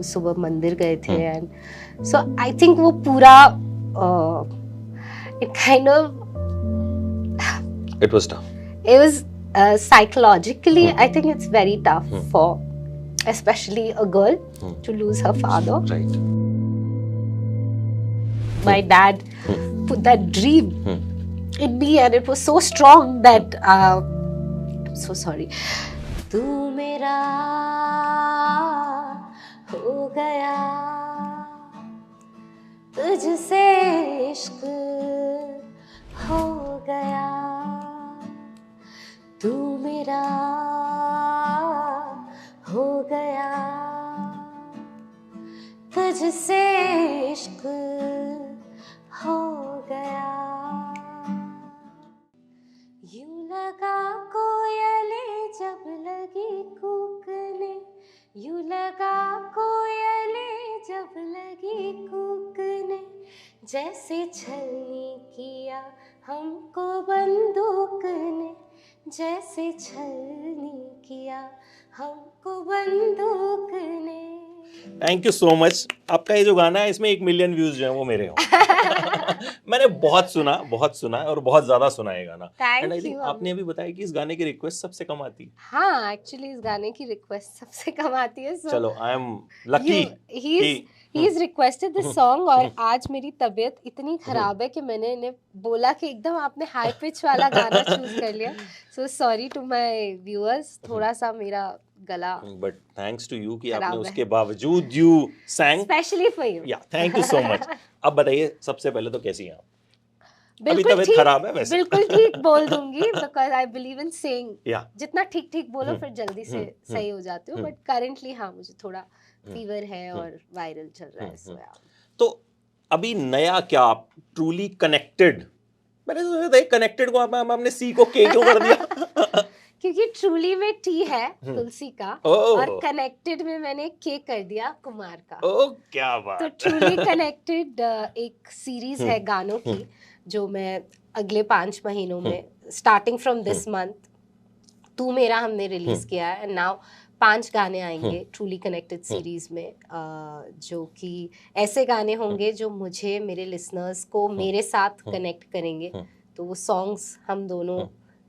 सुबह मंदिर गए थे एंड सो आई थिंक वो पूरा it kind of It was tough. it was psychologically I think it's very tough for especially a girl to lose her father. Right. My dad put that dream in me and it was so strong that I'm so sorry. तू मेरा हो गया तुझसे इश्क हो गया तू मेरा हो गया तुझसे इश्क हो गया यूं लगा कोयले जब लगी कूकने यूं लगा कोयले जब लगी कूकने जैसे छलनी किया हमको बंदूक ने जैसे छलनी किया हमको बंदूक ने। Thank you so much. आपका ये जो गाना है इसमें 1 मिलियन व्यूज जो है वो मेरे हों। मैंने बहुत सुना और बहुत ज्यादा सुना है गाना। एंड आई थिंक आपने अभी बताया कि इस गाने की रिक्वेस्ट सबसे कम आती है। हाँ, एक्चुअली इस गाने की रिक्वेस्ट सबसे कम आती है। चलो I am lucky he is requested this song और आज मेरी तबीयत इतनी खराब है कि मैंने इन्हें बोला कि एकदम आपने हाई पिच वाला गाना चूज कर लिया। So sorry to my viewers, थोड़ा सा मेरा गला बट थैंक्स टू यू कि आपने उसके बावजूद यू सैंग स्पेशली फॉर यू। या थैंक यू सो मच। अब बताइए सबसे पहले तो कैसी हैं आप? बिल्कुल ठीक, खराब है वैसे। बिल्कुल ठीक बोल दूंगी because I believe in saying या जितना ठीक बोलो फिर जल्दी से सही हो जाते हो। बट करेंटली हाँ मुझे थोड़ा फीवर है और वायरल चल रहा है। सो तो अभी नया क्या आप ट्रूली कनेक्टेड? मैंने सोचा था कनेक्टेड को आपने सी को के क्यों कर दिया? क्योंकि ट्रूली में टी है तुलसी का और कनेक्टेड में मैंने के कर दिया कुमार का। ओह क्या बात। तो ट्रूली कनेक्टेड एक सीरीज है गानों की जो मैं अगले 5 महीनों में स्टार्टिंग फ्रॉम दिस मंथ तू मेरा हमने रिलीज किया है एंड नाउ 5 गाने आएंगे ट्रूली कनेक्टेड सीरीज में जो कि ऐसे गाने होंगे जो मुझे मेरे लिसनर्स को मेरे साथ कनेक्ट करेंगे। तो वो सॉन्ग्स हम दोनों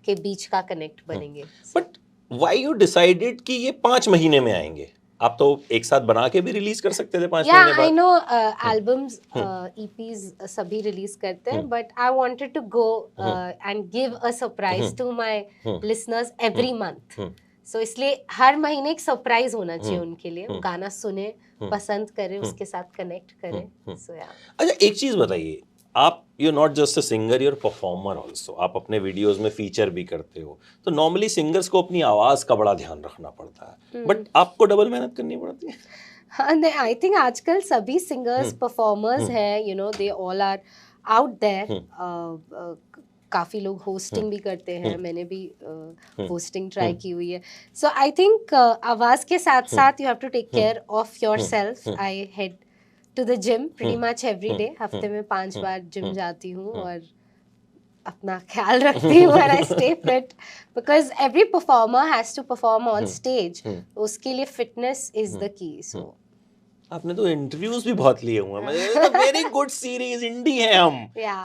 के बीच का कनेक्ट बनेंगे। बट व्हाई यू डिसाइडेड कि ये 5 महीने में आएंगे? आप तो एक साथ बना के भी रिलीज कर सकते थे 5 महीने बाद। आई नो एल्बम्स ईपीज सभी रिलीज करते हैं but I wanted to go and give a surprise to my listeners every month. So इसलिए हर महीने एक सरप्राइज होना चाहिए उनके लिए। गाना सुने, पसंद करें, उसके साथ कनेक्ट करें। सो या अच्छा एक चीज बताइए, आप you not just a singer, you're performer also. आप अपने वीडियोस में फीचर भी करते हो। तो नॉर्मली सिंगर्स को अपनी आवाज का बड़ा ध्यान रखना पड़ता है बट आपको डबल मेहनत करनी पड़ती है। हाँ, आई थिंक आजकल सभी सिंगर्स परफॉर्मर्स हैं, you know they all are out there. काफ़ी लोग होस्टिंग भी करते हैं, मैंने भी होस्टिंग ट्राई की हुई है। सो आई थिंक आवाज़ के साथ साथ you have to take care of yourself. I head to the gym pretty much every day. हफ्ते में 5 बार जिम जाती हूँ और अपना ख्याल रखती हूँ। I stay fit because every performer has to perform on stage. उसके लिए फिटनेस इज द की। सो आपने तो इंटरव्यूज भी बहुत लिए हुए हैं। वेरी गुड सीरीज, इंडी है हम।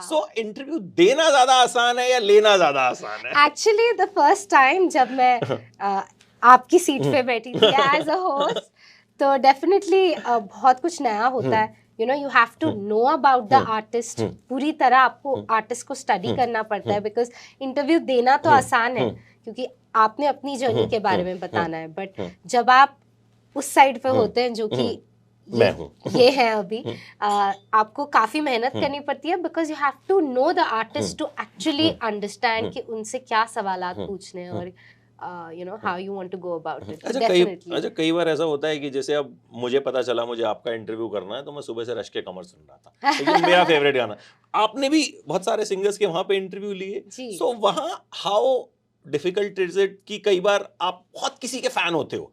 सो इंटरव्यू देना ज्यादा आसान है या लेना ज्यादा आसान है? एक्चुअली द फर्स्ट टाइम जब मैं आपकी सीट पे बैठी थी एज अ होस्ट तो डेफिनेटली बहुत कुछ नया होता है। You know you have to know about the artist. पूरी तरह आपको आर्टिस्ट को स्टडी करना पड़ता है बिकॉज इंटरव्यू देना तो आसान है क्योंकि आपने अपनी जर्नी के बारे में बताना है। बट जब आप उस साइड पे होते हैं जो कि ये है अभी, आपको काफी मेहनत करनी पड़ती है because you have to know the artist to actually understand कि उनसे क्या सवालात पूछने हैं और you know how you want to go about it. अच्छा कई बार ऐसा होता है कि जैसे अब मुझे पता चला मुझे आपका इंटरव्यू करना है तो मैं सुबह से रश के कमर सुन रहा था क्योंकि मेरा फेवरेट गाना। आपने भी बहुत सारे सिंगर्स के वहां पे इंटरव्यू लिए। सो वहां हाउ डिफिकल्ट इज इट कि कई बार आप बहुत किसी के फैन होते हो।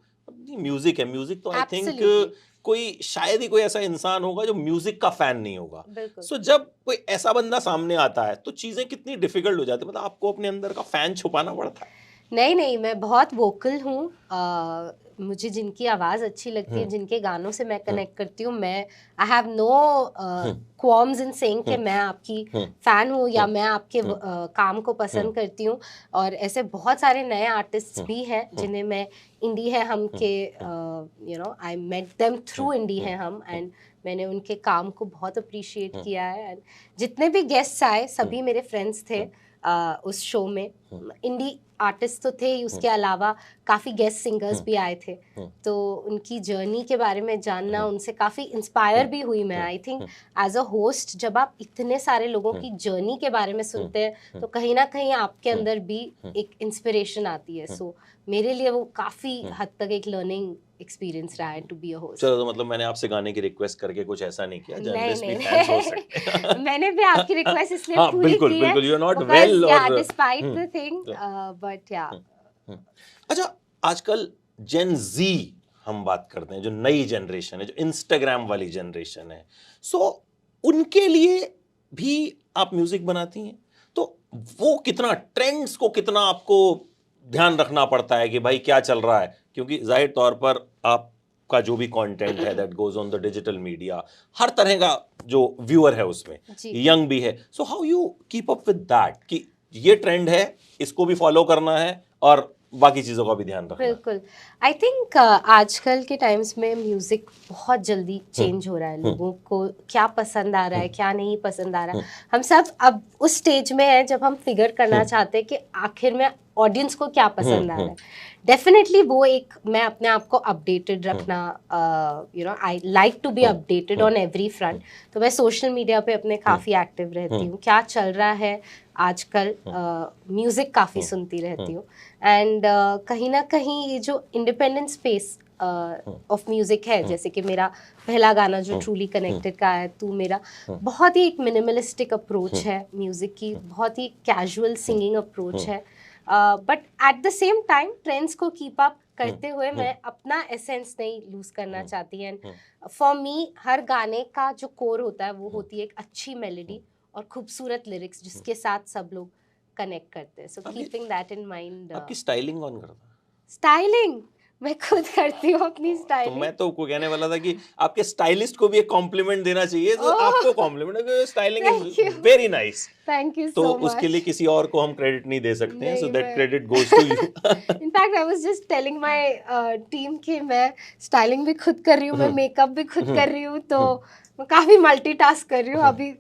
म्यूजिक है, म्यूजिक तो आई थिंक कोई शायद ही कोई ऐसा इंसान होगा जो म्यूजिक का फैन नहीं होगा। सो जब कोई ऐसा बंदा सामने आता है तो चीजें कितनी डिफिकल्ट हो जाती है? मतलब आपको अपने अंदर का फैन छुपाना पड़ता है? नहीं, मैं बहुत वोकल हूँ। मुझे जिनकी आवाज़ अच्छी लगती है, जिनके गानों से मैं कनेक्ट करती हूँ, मैं I have no qualms in saying कि मैं आपकी फ़ैन हूँ या मैं आपके काम को पसंद करती हूँ। और ऐसे बहुत सारे नए आर्टिस्ट भी हैं जिन्हें मैं इंडी है हम के आई मेट देम थ्रू इंडी है हम, एंड मैंने उनके काम को बहुत अप्रिशिएट किया है। एंड जितने भी गेस्ट्स आए सभी मेरे फ्रेंड्स थे उस शो में। इंडी आर्टिस्ट तो थे ही, उसके अलावा काफ़ी गेस्ट सिंगर्स भी आए थे, तो उनकी जर्नी के बारे में जानना, उनसे काफ़ी इंस्पायर भी हुई मैं। I think as a host जब आप इतने सारे लोगों की जर्नी के बारे में सुनते हैं तो कहीं ना कहीं आपके अंदर भी एक इंस्पिरेशन आती है। सो मेरे लिए वो काफ़ी हद तक एक लर्निंग एक्सपीरियंस रहा है टू बी अ होस्ट। चलो, तो मतलब मैंने आपसे गाने की रिक्वेस्ट करके कुछ ऐसा नहीं किया, जर्नलिस्ट भी नहीं, फैंस हो सकते हैं। मैंने भी आपकी रिक्वेस्ट इसलिए हाँ, पूरी बिल्कुल की है बिल्कुल, you are not because, well yeah, और despite the thing, but yeah. अच्छा, आजकल जेन जी हम बात करते हैं, जो नई जनरेशन है, जो इंस्टाग्राम वाली जनरेशन है, सो उनके लिए भी आप म्यूजिक बनाती हैं, तो वो कितना ट्रेंड्स को कितना आपको ध्यान रखना पड़ता है कि भाई क्या चल रहा है, क्योंकि जाहिर तौर पर आपका जो भी कंटेंट है that goes on the digital media, हर तरह का जो व्यूअर है उसमें यंग भी है, so how you keep up with that कि ये ट्रेंड है, इसको भी फॉलो करना है और बाकी चीज़ों का भी ध्यान रखना है? बिल्कुल, आई थिंक आजकल के टाइम्स में म्यूज़िक बहुत जल्दी चेंज हो रहा है। लोगों को क्या पसंद आ रहा है, क्या नहीं पसंद आ रहा है, हम सब अब उस स्टेज में है जब हम फिगर करना चाहते हैं कि आखिर में ऑडियंस को क्या पसंद आ रहा है। डेफिनेटली वो एक, मैं अपने आप को अपडेटेड रखना, I like to be updated on every front, तो मैं सोशल मीडिया पे अपने काफ़ी एक्टिव रहती हूँ, क्या चल रहा है आजकल, म्यूज़िक काफ़ी सुनती रहती हूँ। एंड कहीं ना कहीं ये जो इंडिपेंडेंट स्पेस ऑफ म्यूज़िक है, जैसे कि मेरा पहला गाना जो ट्रूली कनेक्टेड का है तू मेरा, बहुत ही एक मिनिमलिस्टिक अप्रोच है म्यूज़िक की, बहुत ही कैजुअल सिंगिंग अप्रोच है, but at the same time trends को कीप अप करते हुए मैं अपना एसेंस नहीं लूज करना चाहती। एंड फॉर मी हर गाने का जो कोर होता है वो होती है एक अच्छी मेलोडी और खूबसूरत लिरिक्स जिसके साथ सब लोग कनेक्ट करते हैं। So keeping that in mind. आपकी स्टाइलिंग कौन करता है? स्टाइलिंग मैं खुद करती हूँ अपनी स्टाइलिंग। तो मैं तो कहने वाला था कि आपके स्टाइलिस्ट को भी एक कॉम्प्लीमेंट देना चाहिए, तो आपको कॉम्प्लीमेंट है, styling is very nice. Thank you तो सो मच। उसके लिए किसी और को हम क्रेडिट नहीं दे सकते हैं, so that credit goes to you. In fact I was just telling my team कि मैं स्टाइलिंग भी खुद कर रही हूँ, मैं मेकअप भी खुद कर रही हूँ, तो मैं काफी मल्टीटास्क कर रही हूँ। अभी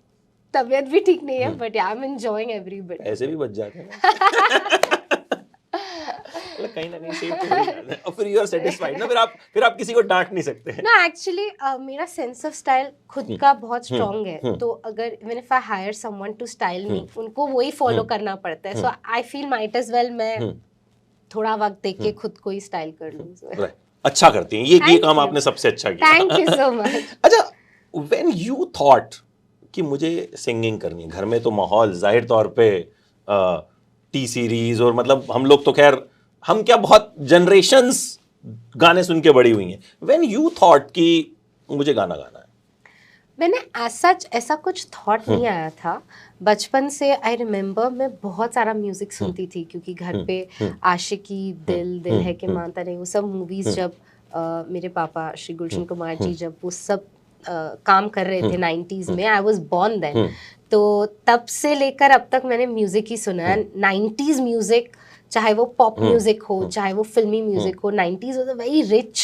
तबीयत भी ठीक नहीं है, but I am enjoying every bit. ऐसे भी बच जाते हैं ना। कहीं ना कहीं सेव तो हो जाता है, और फिर यू आर सेटिस्फाइड ना, फिर आप किसी को डांट नहीं सकते हैं ना। एक्चुअली मेरा सेंस ऑफ स्टाइल खुद का बहुत स्ट्रांग है, तो अगर even if I hire someone to style me, उनको वही फॉलो करना पड़ता है। So I feel might as well मैं थोड़ा वक्त देख के खुद को ही स्टाइल कर लूं। अच्छा करती हैं, ये काम आपने सबसे अच्छा किया। Thank you so much. अच्छा, व्हेन यू थॉट कि मुझे सिंगिंग करनी है, घर में तो माहौल जाहिर तौर पे टी सीरीज और मतलब हम लोग तो खैर हम क्या बहुत जनरेशंस गाने सुन के बड़ी हुई हैं, व्हेन यू थॉट कि मुझे गाना गाना है? मैंने सच ऐसा कुछ थॉट नहीं आया था बचपन से। आई रिमेम्बर मैं बहुत सारा म्यूजिक सुनती थी, क्योंकि घर पे आशिकी, दिल है कि मानता नहीं, वो सब मूवीज जब मेरे पापा श्री गुलशन कुमार जी जब वो सब काम कर रहे थे 90s में, आई वाज बोर्न देन, तो तब से लेकर अब तक मैंने म्यूजिक ही सुना है। 90s म्यूजिक, चाहे वो पॉप म्यूजिक हो, चाहे वो फिल्मी म्यूजिक हो, 90s was a very rich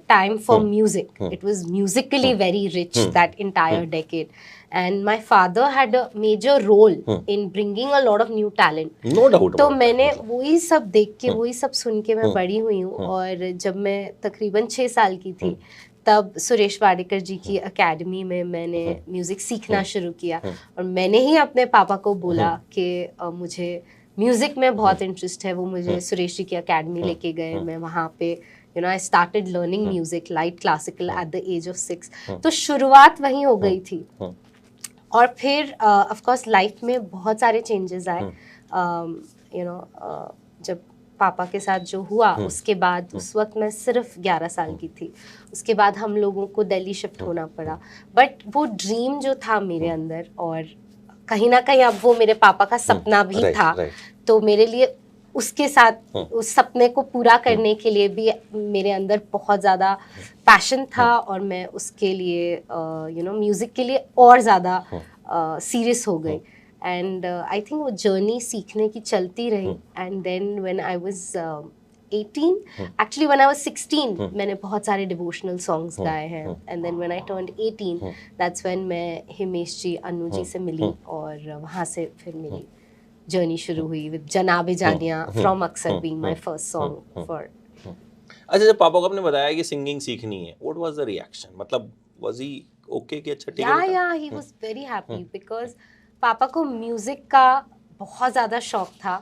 time for music. It was musically very rich, that entire decade. And my father had a major role in bringing a lot of new talent. No doubt. तो मैंने वही सब देख के, वही सब सुन के मैं बड़ी हुई हूँ। और जब मैं तकरीबन 6 साल की थी तब सुरेश वाडेकर जी की एकेडमी में मैंने म्यूज़िक सीखना शुरू किया, और मैंने ही अपने पापा को बोला कि मुझे म्यूज़िक में बहुत इंटरेस्ट है। वो मुझे सुरेश जी की एकेडमी लेके गए, मैं वहाँ पे I started learning music light classical at the age of 6। तो शुरुआत वहीं हो गई थी, और फिर ऑफ कोर्स लाइफ में बहुत सारे चेंजेस आए। जब पापा के साथ जो हुआ उसके बाद, उस वक्त मैं सिर्फ 11 साल की थी, उसके बाद हम लोगों को दिल्ली शिफ्ट होना पड़ा। बट वो ड्रीम जो था मेरे अंदर, और कहीं ना कहीं अब वो मेरे पापा का सपना भी था, तो मेरे लिए उसके साथ उस सपने को पूरा करने के लिए भी मेरे अंदर बहुत ज़्यादा पैशन था और मैं उसके लिए म्यूज़िक के लिए और ज़्यादा सीरियस हो गई एंड आई थिंक वो जर्नी सीखने की चलती रही and then when I was 18 actually when I was 16 मैंने बहुत सारे डिवोशनल सॉन्ग्स गाए हैं and then when I turned 18 that's when मैं हिमेश जी अनु जी से मिली और वहाँ से फिर मेरी जर्नी शुरू हुई विद जनाबे जानिया फ्रॉम अक्सर being my first song for. अच्छा, जब पापा को आपने बताया कि सिंगिंग सीखनी है, व्हाट वाज द रिएक्शन? मतलब वाज ही ओके कि अच्छा ठीक है? या he was very happy because पापा को म्यूजिक का बहुत ज़्यादा शौक था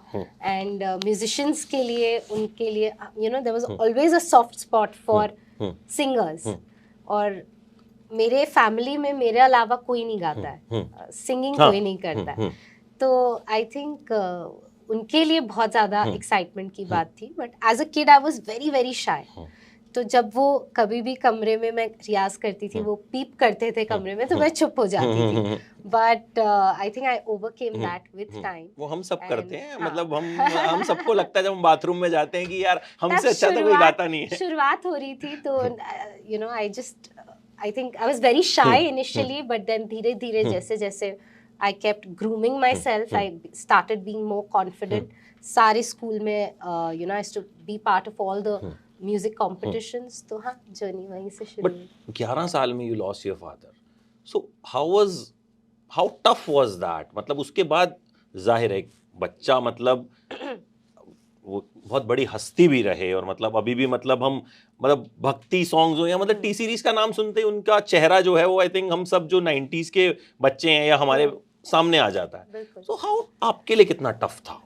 एंड म्यूजिशियंस के लिए उनके लिए there was always a soft spot for singers और मेरे फैमिली में मेरे अलावा कोई नहीं गाता है, सिंगिंग कोई नहीं करता है, तो आई थिंक उनके लिए बहुत ज़्यादा एक्साइटमेंट की बात थी but as a kid I was very very shy. तो जब वो कभी भी कमरे में मैं रियाज करती थी वो पीप करते थे कमरे में तो मैं चुप हो जाती थी but I think I overcame that with time. वो हम सब करते हैं, मतलब हम सबको लगता है जब हम बाथरूम में जाते हैं कि यार हमसे अच्छा तो कोई गाता नहीं है। शुरुआत हो रही थी तो I think I was very shy initially but then धीरे धीरे जैसे जैसे I kept grooming myself, I started being more confident. सारे स्कूल में I used to be part of all the music competitions. तो हाँ, जर्नी वहीं से शुरू हुई। 11 साल में you lost your father. So how tough was that? मतलब उसके बाद जाहिर है बच्चा मतलब वो बहुत बड़ी हस्ती भी रहे और मतलब अभी भी मतलब हम मतलब भक्ति सॉन्ग्स हो या मतलब टी सीरीज का नाम सुनते ही उनका चेहरा जो है वो आई थिंक हम सब जो 90s के बच्चे हैं या हमारे सामने आ जाता है। So how आपके लिए कितना टफ था?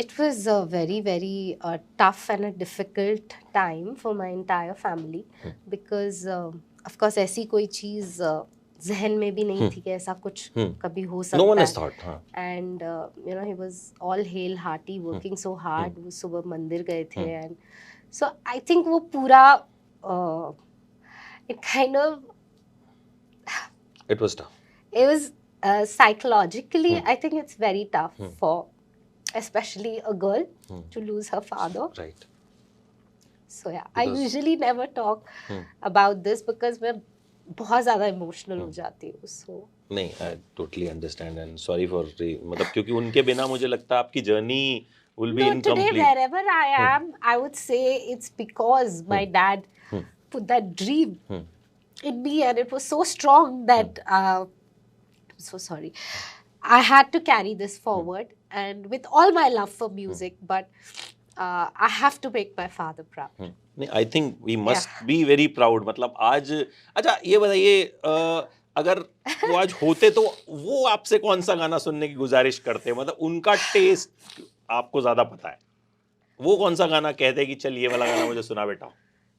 It was a very very tough and a difficult time for my entire family because of course ऐसी कोई चीज जहन में भी नहीं थी कि ऐसा कुछ कभी हो सकता है। No one has thought, हाँ। And he was all hail hearty, working so hard. वो सुबह मंदिर गए थे and so I think वो पूरा it kind of it was tough. It was psychologically I think it's very tough for especially a girl to lose her father. Right. So yeah, I usually never talk about this because मैं बहुत ज़्यादा emotional हो जाती हूँ। So नहीं, I totally understand and sorry for मतलब क्योंकि उनके बिना मुझे लगता है आपकी journey will be incomplete. Today wherever I am, I would say it's because my dad put that dream in me and it was so strong that I'm so sorry. I had to carry this forward and with all my love for music, but I have to make my father proud. नहीं, I think we must be very proud. मतलब आज अच्छा ये बताइए अगर वो आज होते तो वो आपसे कौन सा गाना सुनने की गुजारिश करते? मतलब उनका टेस्ट आपको ज्यादा पता है, वो कौन सा गाना कहते कि चल ये वाला गाना मुझे सुना बेटा?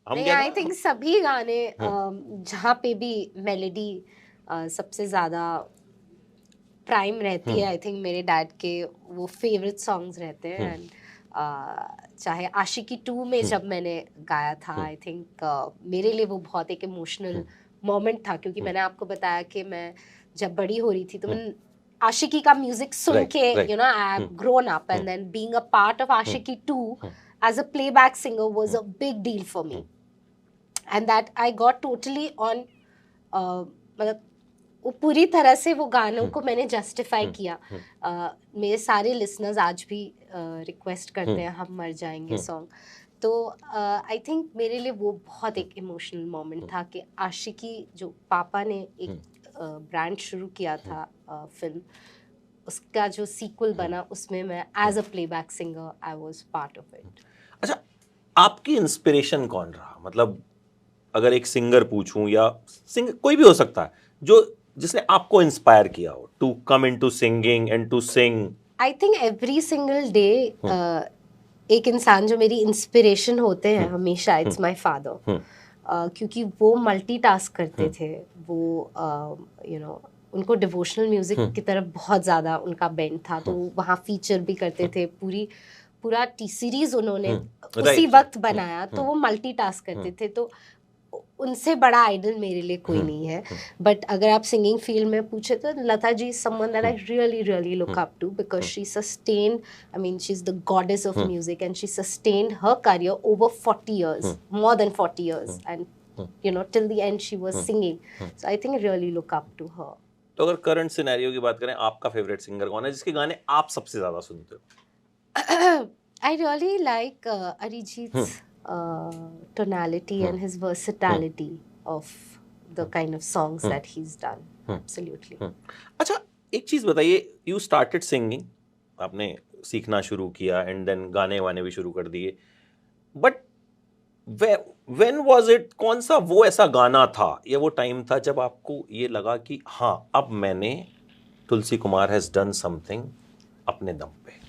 हम आई थिंक सभी गाने जहाँ पे भी मेलोडी सबसे ज्यादा प्राइम रहती है, आई थिंक मेरे डैड के वो फेवरेट सॉन्ग्स रहते हैं एंड चाहे आशिकी 2 में जब मैंने गाया था आई थिंक मेरे लिए वो बहुत एक इमोशनल मोमेंट था क्योंकि मैंने आपको बताया कि मैं जब बड़ी हो रही थी तो मैं आशिकी का म्यूजिक सुन के I have grown up and then being a part of Aashiqui 2 as a playback singer was a big deal for me and that I got totally on मतलब वो पूरी तरह से वो गानों को मैंने जस्टिफाई किया। मेरे सारे लिसनर्स आज भी रिक्वेस्ट करते हैं हम मर जाएंगे सॉन्ग, तो आई थिंक मेरे लिए वो बहुत एक इमोशनल मोमेंट था कि आशिकी जो पापा ने एक ब्रांड शुरू किया था फिल्म, उसका जो सीक्वल बना उसमें मैं as a playback singer I was part of it. अच्छा, आपकी इंस्पिरेशन कौन रहा? मतलब अगर एक सिंगर पूछूं या सिंगर कोई भी हो सकता है जो जिसने आपको इंस्पायर किया हो to come into singing and to sing? I think every single day एक इंसान जो मेरी इंस्पिरेशन होते हैं हमेशा इट्स माय फादर, क्योंकि वो मल्टीटास्क करते थे, वो उनको डिवोशनल म्यूजिक की तरफ बहुत ज़्यादा उनका बेंड था, तो वहाँ फीचर भी करते थे, पूरा टी सीरीज उन्होंने उसी वक्त बनाया, तो वो मल्टीटास्क करते थे। तो उनसे बड़ा आइडल मेरे लिए कोई नहीं है. बट अगर आप सिंगिंग फील्ड में पूछे तो Lata ji is someone that I really look up to, because she sustained, I mean she is the goddess of music and she sustained her career over 40 years, more than 40 years, and you know till the end she was singing. So I think I really look up to her. तो अगर current scenario की बात करें, आपका favourite singer कौन है जिसके गाने आप सबसे ज्यादा सुनते हो? I really like Arijit's tonality and his versatility of the kind of songs that he's done. Absolutely. अच्छा, एक चीज बताइए, यू स्टार्टेड सिंगिंग, आपने सीखना शुरू किया एंड देन गाने वाने भी शुरू कर दिए, बट व्हेन वाज इट, कौन सा वो ऐसा गाना था या वो टाइम था जब आपको ये लगा कि हाँ अब मैंने, तुलसी कुमार हैज डन समथिंग अपने दम पे,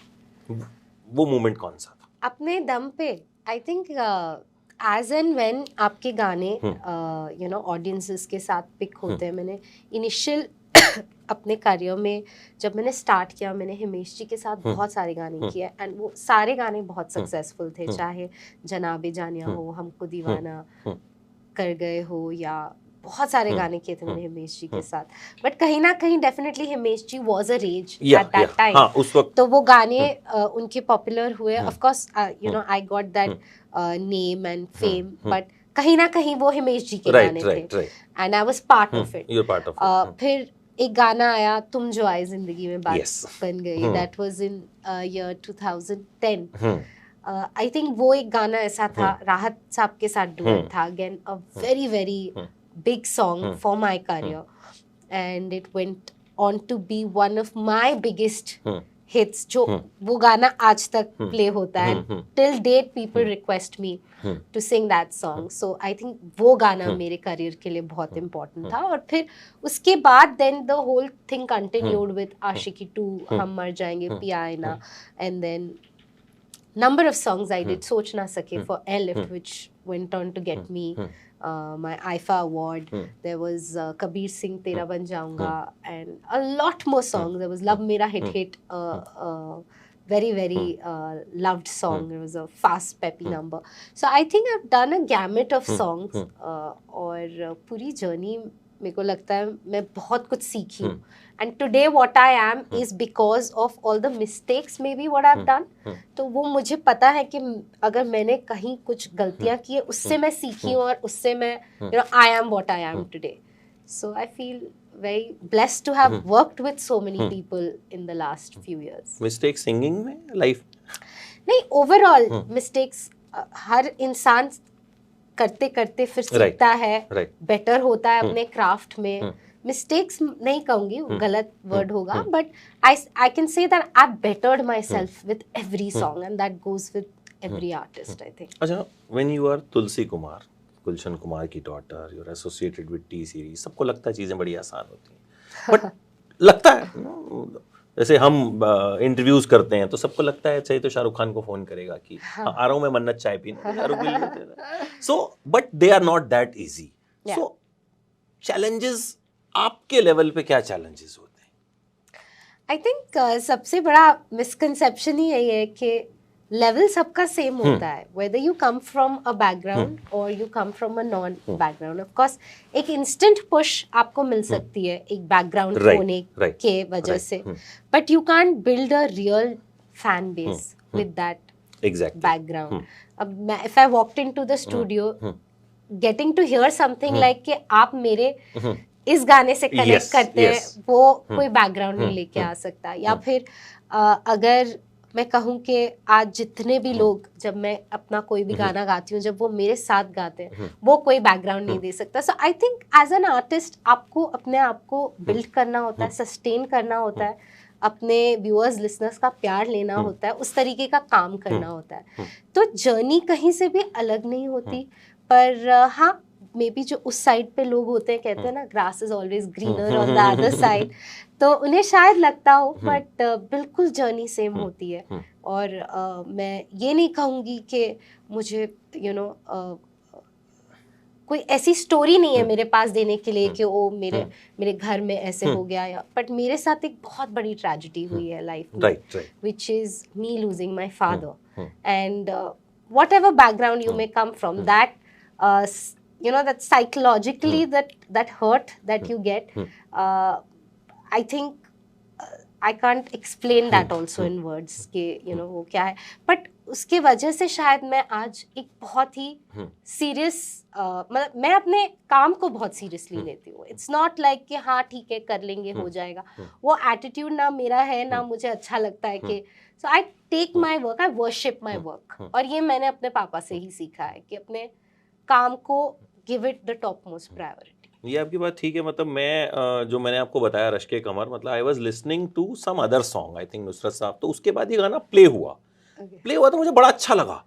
वो मोमेंट कौन सा था? अपने दम पे I think as and when आपके गाने यू नो ऑडियंसेस के साथ पिक होते हैं. मैंने इनिशियल अपने करियर में जब मैंने स्टार्ट किया, मैंने हिमेश जी के साथ बहुत सारे गाने किए एंड वो सारे गाने बहुत सक्सेसफुल थे, चाहे जनाबे जानिया हो, हमको दीवाना कर गए हो, या बहुत सारे गाने किए थे मैंने हिमेश जी के साथ. बट कहीं ना कहीं definitely Himesh ji was a rage at that time. उस वक्त तो वो गाने उनके पॉपुलर हुए. Of course you know I got that name and fame, but कहीं ना कहीं वो हिमेश जी के गाने थे and I was part of it. फिर एक गाना आया तुम जो आए जिंदगी में बात बन गई, that was in year 2010. I think वो एक गाना ऐसा था, राहत साहब के साथ डुएट था, again a very very big song for my career, and it went on to be one of my biggest hits. जो वो गाना आज तक play होता है, till date people request me to sing that song. So I think वो गाना मेरे career के लिए बहुत important था. और फिर उसके बाद then the whole thing continued with Aashiki 2, हम मर जाएंगे, पिया आईना, and then number of songs I did, सोच ना सके for Airlift, which went on to get me my IFA award. There was Kabir Singh Tera Ban Jaunga, and a lot more songs. There was Love Mera Hit, very very loved song. It was a fast peppy number. So I think I've done a gamut of songs. और पूरी journey मेरे को लगता है मैं बहुत कुछ सीखी हूँ. And today what I am is because of all the mistakes maybe what I've done. तो वो मुझे पता है कि अगर मैंने कहीं कुछ गलतियाँ की है, उससे मैं सीखी हूँ और उससे मैं you know I am what I am today. So I feel very blessed to have worked with so many people in the last few years. Mistakes singing में, life नहीं, overall mistakes हर इंसान करते करते फिर सीखता है, बेटर होता है अपने क्राफ्ट में. मिस्टेक्स नहीं कहूंगी, गलत वर्ड होगा, but I can say that I bettered myself with every song and that goes with every artist I think. अच्छा, when you are Tulsi Kumar, Gulshan Kumar की daughter, you are associated with T Series, सबको लगता है चीजें बड़ी आसान होती हैं, बट लगता है जैसे हम इंटरव्यूज करते हैं तो सबको लगता है अच्छा ये तो शाहरुख खान को फोन करेगा कि आ रहा हूँ मैं मन्नत चाय पीने, शाहरुख के लिए. So but they are not that easy. So challenges आपके लेवल पे क्या चैलेंजेस होते हैं? आई थिंक सबसे बड़ा मिसकंसेप्शन ही यही है कि लेवल सबका सेम होता है, whether you come from a background और you come from a non background. Of course एक इंस्टेंट पुश आपको मिल सकती है एक बैकग्राउंड होने के वजह से, but you can't build a real fan base with that background. अब मैं if I walked into the studio getting to hear something like कि आप मेरे इस गाने से कनेक्ट करते हैं, वो कोई बैकग्राउंड नहीं लेके आ सकता. या फिर अगर मैं कहूँ कि आज जितने भी लोग, जब मैं अपना कोई भी गाना गाती हूँ, जब वो मेरे साथ गाते हैं, वो कोई बैकग्राउंड नहीं दे सकता. So I think as an artist आपको अपने आप को बिल्ड करना होता है, सस्टेन करना होता है, अपने व्यूअर्स लिसनर्स का प्यार लेना होता है, उस तरीके का काम करना होता है. तो जर्नी कहीं से भी अलग नहीं होती, पर हाँ मे बी जो उस साइड पे लोग होते हैं, कहते हैं ना grass is always greener on the other side, तो उन्हें शायद लगता हो, बट बिल्कुल जर्नी सेम होती है. और मैं ये नहीं कहूँगी कि मुझे यू नो कोई ऐसी स्टोरी नहीं है मेरे पास देने के लिए कि वो मेरे घर में ऐसे हो गया, या बट मेरे साथ एक बहुत बड़ी ट्रेजेडी हुई है लाइफ में, which is me losing my father. And what ever background you may come from that you know, that psychologically that hurt that you get, I think I can't explain that also in words कि you know वो क्या है, but उसके वजह से शायद मैं आज एक बहुत ही सीरियस, मतलब मैं अपने काम को बहुत सीरियसली लेती हूँ. इट्स नॉट लाइक कि हाँ ठीक है कर लेंगे हो जाएगा, वो एटीट्यूड ना मेरा है ना मुझे अच्छा लगता है कि, so I take my work, I worship my work. और ये मैंने अपने पापा से ही सीखा है कि अपने काम को give it the top most priority. ये आपकी बात ठीक है. मतलब मैं जो मैंने आपको बताया रश के कमर, मतलब I was listening to some other song, I think Nusrat Sahab, तो उसके बाद ये गाना प्ले हुआ. प्ले हुआ तो मुझे बड़ा अच्छा लगा.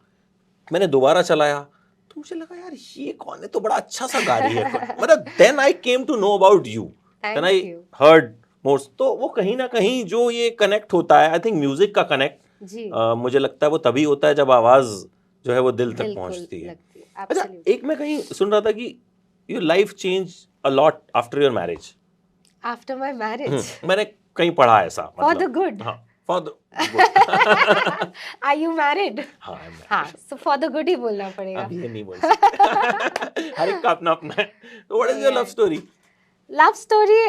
मैंने दोबारा चलाया तो मुझे लगा यार ये कौन है, तो बड़ा अच्छा सा गा रही है. मतलब then I came to know about you, then I heard more. तो वो कहीं ना कहीं जो ये कनेक्ट होता है, आई थिंक म्यूजिक का कनेक्ट मुझे लगता है वो तभी होता है जब आवाज जो है वो दिल तक पहुंचती है. अच्छा, एक मैं कहीं सुन रहा था कि your life changed a lot after your marriage. After my marriage? मैंने कहीं पढ़ा ऐसा. For the good. हाँ, for the good. Are you married? हाँ, I'm married. हाँ, so for the good ही बोलना पड़ेगा. अभी ये नहीं बोल सकते. हर एक का अपना अपना है. So what is your love story? Love story,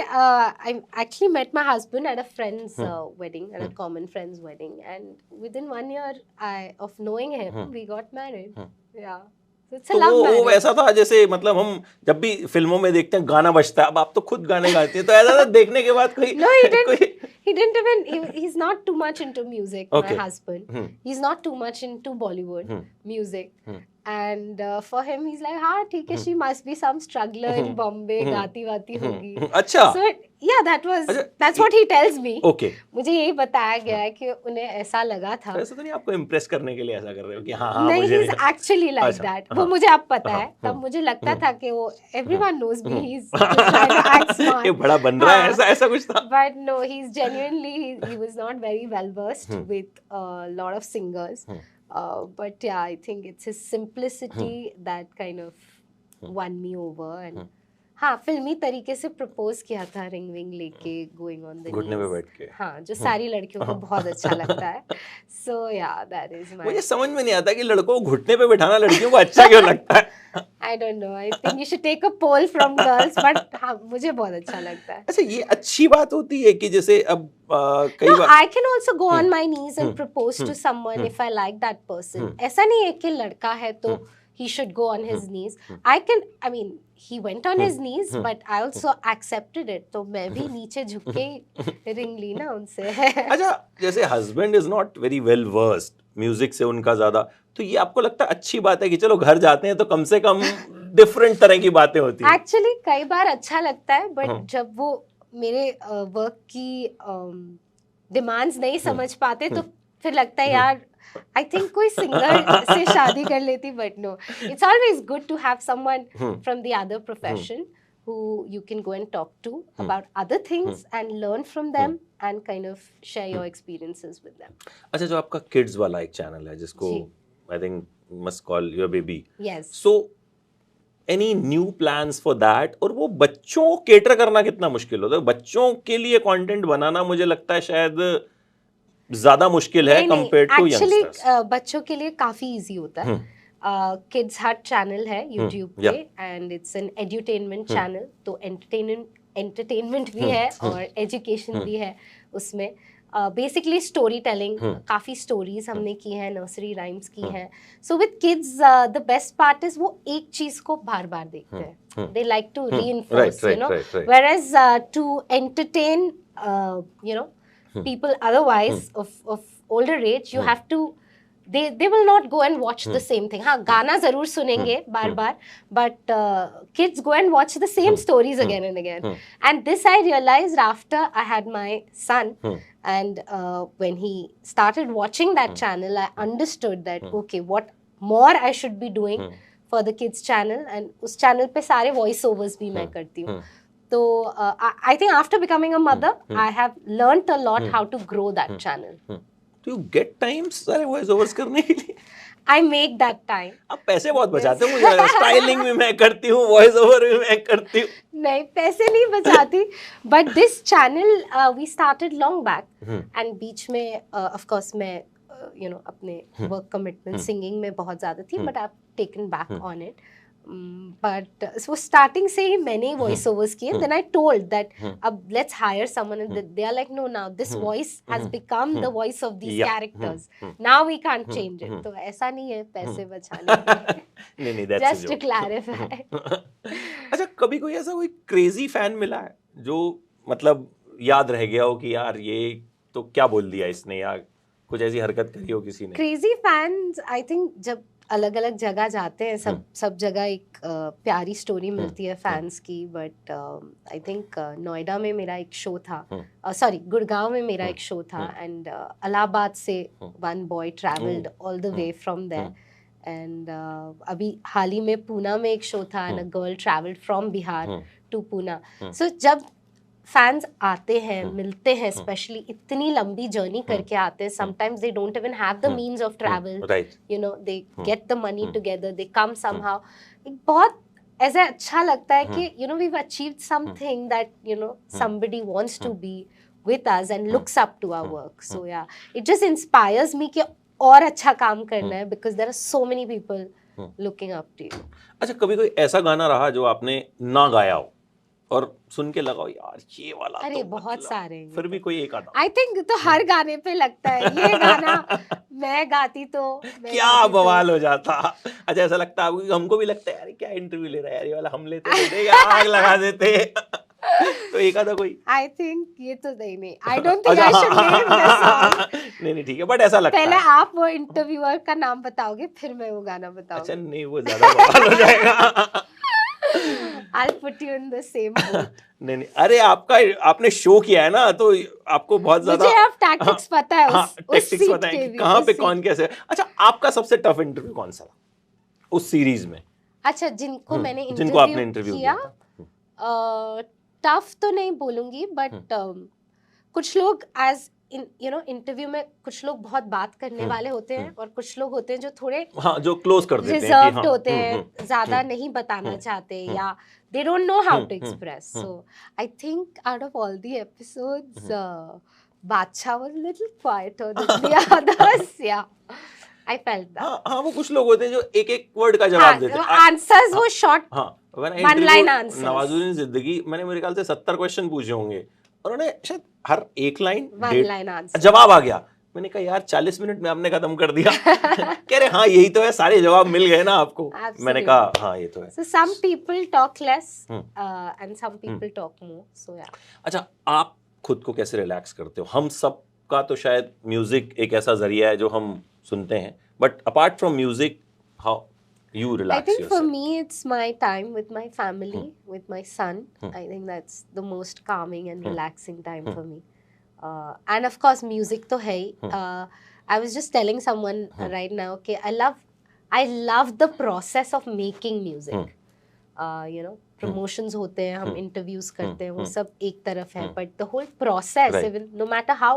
I actually met my husband at a friend's wedding, at a common friend's wedding, and within 1 year of knowing him, we got married. Yeah. तो वो वैसा था जैसे, मतलब हम जब भी फिल्मों में देखते हैं गाना बजता है, अब आप तो खुद गाने गाती हैं, तो ऐसा था देखने के बाद कोई. No, he didn't even, he's not too much into music, my husband. He's not too much into Bollywood music. And for him, he's like, हाँ ठीक है, she must be some struggler in Bombay, गाती वाती होगी. अच्छा. So yeah, that's what he tells me. Okay. मुझे यही बताया गया है कि उन्हें ऐसा लगा था. ऐसा तो नहीं आपको इम्प्रेस करने के लिए ऐसा कर रहे हो कि हाँ हाँ नहीं, मुझे he's actually like that. वो मुझे अब पता है, तब मुझे लगता था कि वो everyone knows me, he's just trying to act smart. ये बड़ा बन रहा है, ऐसा कुछ था. But no, he's genuinely, he was not very well versed with a lot of singers. But yeah, I think it's his simplicity that kind of won me over. And हाँ, फिल्मी तरीके से प्रपोज किया था, रिंग विंग लेके, going on the घुटने पे बैठ के. हाँ, जो सारी लड़कियों को बहुत अच्छा लगता है. So yeah, that is my. मुझे समझ में नहीं आता कि लड़कों को घुटने पे बैठाना लड़कियों को अच्छा क्यों लगता है. I don't know. I think you should take a poll from girls, but हाँ, मुझे बहुत अच्छा लगता है. अच्छा, ये अच्छी बात होती है कि जैसे अब कई बार I can also go on my knees and propose to someone if I like that person. ऐसा नहीं है कि लड़का है तो he should go on his knees. I mean, he went on his knees, but I also accepted it. तो मैं भी नीचे झुक के रिंग ली ना उनसे. अच्छा, जैसे husband is not very well versed music से, उनका ज्यादा, तो ये आपको लगता है अच्छी बात है कि चलो घर जाते हैं तो कम से कम डिफरेंट तरह की बातें होती हैं? एक्चुअली कई बार अच्छा लगता है, बट जब वो मेरे वर्क की डिमांड्स नहीं समझ पाते तो फिर लगता है यार I think कोई सिंगर से शादी कर लेती. But no, it's always good to have someone from the other profession who you can go and talk to about other things and learn from them and kind of share your experiences with them. अच्छा, जो आपका kids वाला एक channel है जिसको I think must call your baby. Yes. So any new plans for that? और वो बच्चों को केटर करना कितना मुश्किल होता है? बच्चों के लिए कंटेंट बनाना मुझे लगता है शायद ज्यादा मुश्किल है कंपेयर्ड टू यंगस्टर्स. बच्चों के लिए काफी इजी होता है. किड्स हट चैनल है यूट्यूब पे, and it's an edutainment channel. तो एंटरटेनमेंट भी है और एजुकेशन भी है उसमें. बेसिकली स्टोरी टेलिंग, काफी स्टोरीज हमने की हैं, नर्सरी राइम्स की हैं. So with kids the best part is वो एक चीज को बार बार देखते हैं. They like to reinforce, you know, whereas to entertain you know people otherwise of older age, you have to, they will not go and watch the same thing. हाँ, गाना जरूर सुनेंगे बार बार, but kids go and watch the same stories again and again. And this I realized after I had my son, and when he started watching that channel, I understood that okay, what more I should be doing for the kids channel. And उस channel पे सारे voice overs भी मैं करती हूँ. So I think after becoming a mother, I have learnt a lot how to grow that channel. Do you get time सारे voice overs करने के लिए? I make that time. आप पैसे बहुत बचाते हो. मुझे स्टाइलिंग भी मैं करती हूँ, वॉइस ओवर भी मैं करती हूँ. नहीं, पैसे नहीं बचाती. But this channel we started long back, and बीच में of course मैं you know अपने work commitment singing में बहुत ज़्यादा थी, but I've taken back on it. But वो स्टार्टिंग से ही मैंने वॉइस ओवर्स किए. देन आई टोल्ड दैट अब let's hire someone and they are like no now this voice has become the voice of these characters, now we can't change it. तो ऐसा नहीं है पैसे बचाने के लिए. नहीं, जस्ट टू क्लैरिफाई. अच्छा, कभी कोई ऐसा कोई क्रेजी फैन मिला है जो मतलब याद रह गया हो कि यार ये तो क्या बोल दिया इसने, या कुछ ऐसी हरकत करी हो किसी ने? क्रेजी फैंस आई थिंक जब अलग अलग जगह जाते हैं सब जगह एक प्यारी स्टोरी मिलती है फैंस की. बट आई थिंक नोएडा में मेरा एक शो था, सॉरी गुड़गांव में मेरा एक शो था, एंड इलाहाबाद से one boy travelled all the way from there. And अभी हाल ही में पूना में एक शो था, and a girl travelled from Bihar to Poona. So जब फैंस आते हैं, मिलते हैं, स्पेशली इतनी लंबी जर्नी करके आते हैं, sometimes they don't even have the means of travel, you know, they get the money together, they come somehow. एक बहुत ऐसा अच्छा लगता है कि you know we have achieved something that you know somebody wants to be with us and looks up to our work. So yeah, it just inspires मी कि और अच्छा काम करना है, because there are so many people looking up to you. अच्छा, कभी कोई ऐसा गाना रहा जो आपने ना गाया हो और सुन के लगाओ यार ये वाला? अरे तो बहुत सारे. फिर भी कोई एक आधा? आई थिंक तो हर गाने पे लगता है ये गाना मैं गाती तो क्या बवाल हो जाता. अच्छा, ऐसा लगता है आपको? हमको भी लगता है यार क्या इंटरव्यू ले रहा है यार, ये वाला हम लेते आग लगा देते. तो एक आधा कोई? आई थिंक ये तो नहीं, I don't think I should name this song. नहीं ठीक है, बट ऐसा लगता है. पहले आप वो इंटरव्यूअर का नाम बताओगे, फिर मैं वो गाना बताऊंगी. अच्छा, नहीं वो ज्यादा बवाल हो जाएगा. I'll put you in the same boat. नहीं, अरे आपने शो किया है ना, तो आपको बहुत ज्यादा मुझे अब टैक्टिक्स पता है. उस सीट पता है कि कहाँ पे कौन कैसे. अच्छा, आपका सबसे टफ इंटरव्यू कौन सा उस सीरीज में? अच्छा, जिनको मैंने इंटरव्यू किया, टफ तो नहीं बोलूंगी, बट कुछ लोग एज यू नो इंटरव्यू में कुछ लोग बहुत बात करने वाले होते हैं, और कुछ लोग होते हैं जो थोड़े जो क्लोज कर देते हैं, रिजर्व्ड होते हैं, ज्यादा नहीं बताना चाहते, या they don't know how to express. So I think out of all the episodes, Badshah was a little quieter than the others. Yeah, I felt that. हाँ, वो कुछ लोग होते हैं जो एक एक वर्ड का जवाब देते हैं. आंसर्स वो short, one line answer. Nawazuddin Siddiqui, मैंने मेरे ख्याल से 70 क्वेश्चन पूछे होंगे, उन्होंने शायद हर एक लाइन वन लाइन आंसर जवाब आ गया. मैंने कहा यार 40 मिनट में आपने खत्म कर दिया. कह रहे हाँ यही तो है, सारे जवाब मिल गए ना आपको. मैंने कहा हाँ ये तो है. So some people talk less and some people talk more. So yeah. अच्छा, आप खुद को कैसे रिलैक्स करते हो? हम सब का तो शायद म्यूजिक एक ऐसा जरिया है जो हम सुनते हैं, but apart from music how you relax I think yourself? for me it's my time with my family, with my son. I think that's the most calming and relaxing time for me. And of course music to hai. I was just telling someone right now कि I love the process of making music. You know, promotions होते हैं, हम interviews करते हैं, वो सब एक तरफ है, but the whole process, even no matter how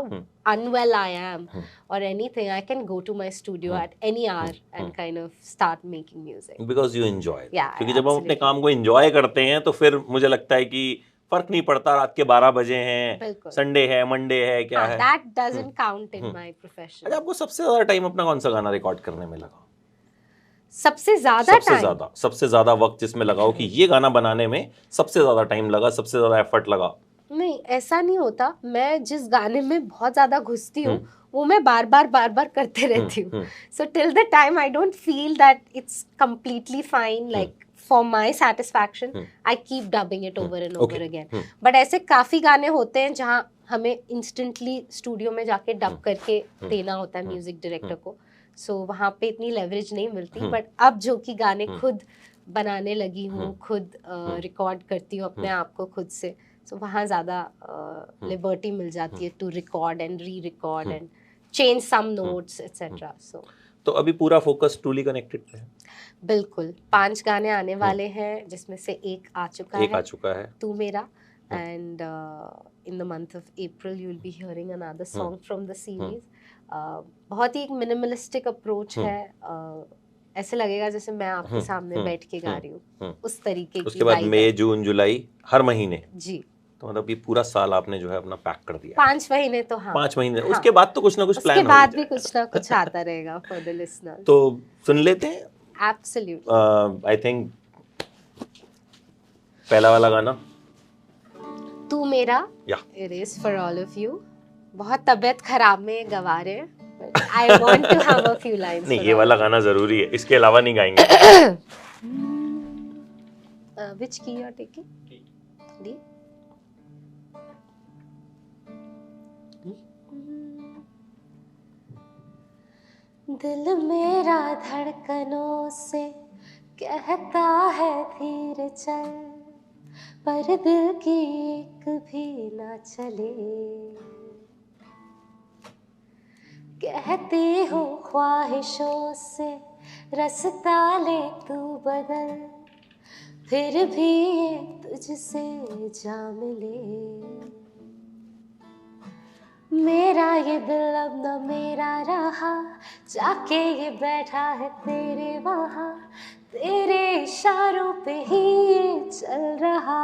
unwell I am or anything, I can go to my studio at any hour and kind of start making music. Because you enjoy it. Yeah, क्योंकि जब हम अपने काम को enjoy करते हैं तो फिर मुझे लगता है कि फर्क नहीं पड़ता रात के 12 बजे हैं, संडे है, मंडे है, क्या है. That doesn't count in my profession. अच्छा, आपको सबसे ज्यादा टाइम अपना कौन सा गाना रिकॉर्ड करने में लगा? सबसे ज्यादा वक्त जिसमें लगाओ कि ये गाना बनाने में सबसे ज्यादा टाइम लगा, सबसे ज्यादा एफर्ट लगा? नहीं, ऐसा नहीं होता. मैं जिस गाने में बहुत ज्यादा घुसती हूँ वो मैं बार बार करते रहती हूँ. So till the time I don't feel that it's completely fine, like for my satisfaction I keep dubbing it over and over again. But ऐसे काफी गाने होते हैं जहाँ हमें इंस्टेंटली स्टूडियो में जाके डब करके देना होता है म्यूजिक डायरेक्टर को. सो वहाँ पे इतनी लेवरेज नहीं मिलती. बट अब जो कि गाने खुद बनाने लगी हूँ, खुद रिकॉर्ड करती हूँ अपने आप को खुद से, सो वहाँ ज़्यादा लिबर्टी मिल जाती है to record and re record and change some notes etcetera. So तो अभी पूरा फोकस ट्रूली कनेक्टेड पे है? बिल्कुल. 5 गाने आने वाले हैं, जिसमें से एक आ चुका है तू मेरा. And in the month of April you will be hearing another song from the series. बहुत ही एक मिनिमलिस्टिक अप्रोच है. ऐसे लगेगा जैसे मैं आपके सामने बैठ के गा रही हूँ, उस तरीके की. उसके बाद मई, जून, जुलाई हर महीने? जी. तो मतलब ये पूरा साल आपने जो है अपना पैक कर दिया? 5 महीने तो हाँ. 5 महीने. उसके बाद तो कुछ ना कुछ प्लान उसके बाद भी कुछ ना कुछ आता रहेगा फॉर द लिसनर्स. तो सुन लेते हैं. एब्सोल्युटली. आई थिंक पहला वाला गाना तू मेरा, या it is for all of you. बहुत तबीयत खराब में गवा रहे हैं, I want to have a few lines. नहीं, ये वाला गाना जरूरी है, इसके अलावा नहीं गाएंगे। व्हिच की यू आर टेकिंग? डी। दिल मेरा धड़कनों से कहता है धीरे चल, पर दिल की एक भी ना चले। कहती हूँ ख्वाहिशों से रास्ता ले तू बदल, फिर भी ये तुझसे जा मिले। मेरा ये दिल अब न मेरा रहा, जाके ये बैठा है तेरे वहाँ, तेरे इशारों पे ही ये चल रहा।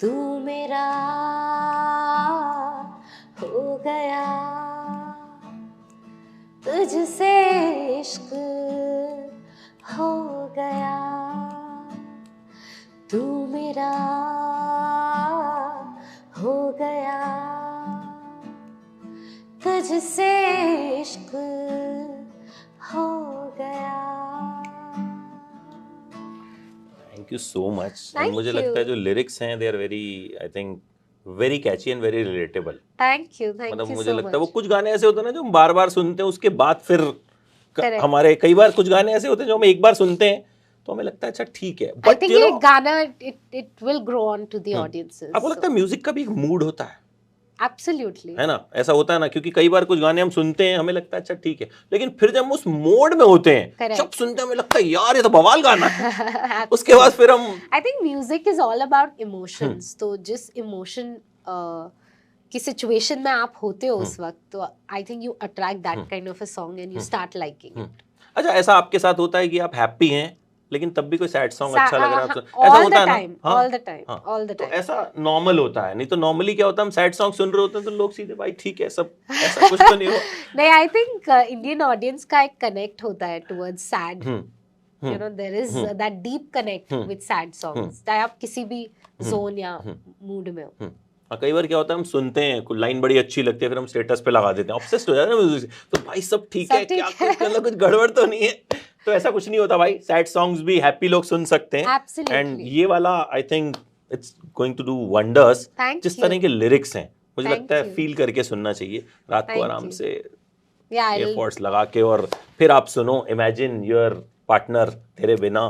तू मेरा हो गया, तुझसे इश्क हो गया। तू मेरा हो गया, तुझसे इश्क हो गया। Thank you so much. Thank मुझे you. लगता है जो लिरिक्स हैं they are very, I think very catchy and very relatable. Thank you मतलब मुझे सो लगता है वो मच। कुछ गाने ऐसे होते हैं ना जो हम बार बार सुनते हैं, उसके बाद फिर Correct. हमारे कई बार कुछ गाने ऐसे होते हैं जो हम एक बार सुनते हैं तो हमें लगता है अच्छा ठीक है, I बट think यू ये नो गाना it will grow on to the audiences. आपको लगता है म्यूजिक का भी एक मूड होता है Absolutely. है ना? ऐसा होता है ना, क्योंकि कई बार कुछ गाने हम सुनते हैं हमें लगता है अच्छा ठीक है, लेकिन फिर जब हम उस मोड में होते हैं, Correct. जब सुनते हैं हमें लगता है यार ये तो बवाल गाना है। उसके बाद फिर हम I think music is all about emotions. तो जिस emotion की situation में आप होते हो उस वक्त, तो I think you attract that kind of a song and you start liking it. अच्छा, ऐसा आपके साथ होता है कि आप हैप्पी हैं लेकिन तब भी कोई सैड सॉन्ग अच्छा लग रहा है आपको? ऐसा All होता the है ना? time, हाँ, all the time, हाँ। all the तो time. ऐसा नॉर्मल होता है, नहीं तो नॉर्मली क्या होता है हम सैड सॉन्ग सुन रहे होते हैं तो लोग सीधे भाई ठीक है सब, ऐसा कुछ तो नहीं हो। नहीं, I think Indian audience का एक connect होता है towards sad. You know, there is that deep connect with sad songs. चाहे आप किसी भी zone या mood में हो. कई बार क्या होता है हम सुनते हैं कोई लाइन बड़ी अच्छी लगती है, फिर हम स्टेटस पे लगा देते हैं, ऑब्सेस्ड हो जाते हैं ना म्यूजिक से, तो भाई सब ठीक है, क्या कुछ गड़बड़ तो नहीं है? तो ऐसा कुछ नहीं होता भाई, सैड सॉन्ग्स भी हैप्पी लोग सुन सकते हैं। Absolutely. एंड ये वाला I think it's going to do wonders. Thank जिस you. तरह के लिरिक्स हैं मुझे Thank लगता है you. फील करके सुनना चाहिए रात को Thank आराम you. से Yeah, I'll- एयरपोर्ट्स लगा के, और फिर आप सुनो इमेजिन योर पार्टनर तेरे बिना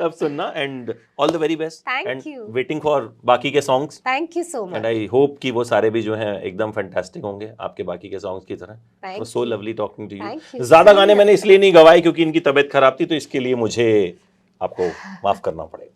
तब सुनना। And all the very best Thank and you. Waiting for बाकी के songs. Thank you so and much. I hope कि वो सारे भी जो हैं एकदम फैंटास्टिक होंगे आपके बाकी के सॉन्ग्स की तरह। Thank so you. Lovely talking to Thank you. you. ज्यादा Same गाने here. मैंने इसलिए नहीं गवाए क्योंकि इनकी तबीयत खराब थी, तो इसके लिए मुझे आपको माफ करना पड़ेगा।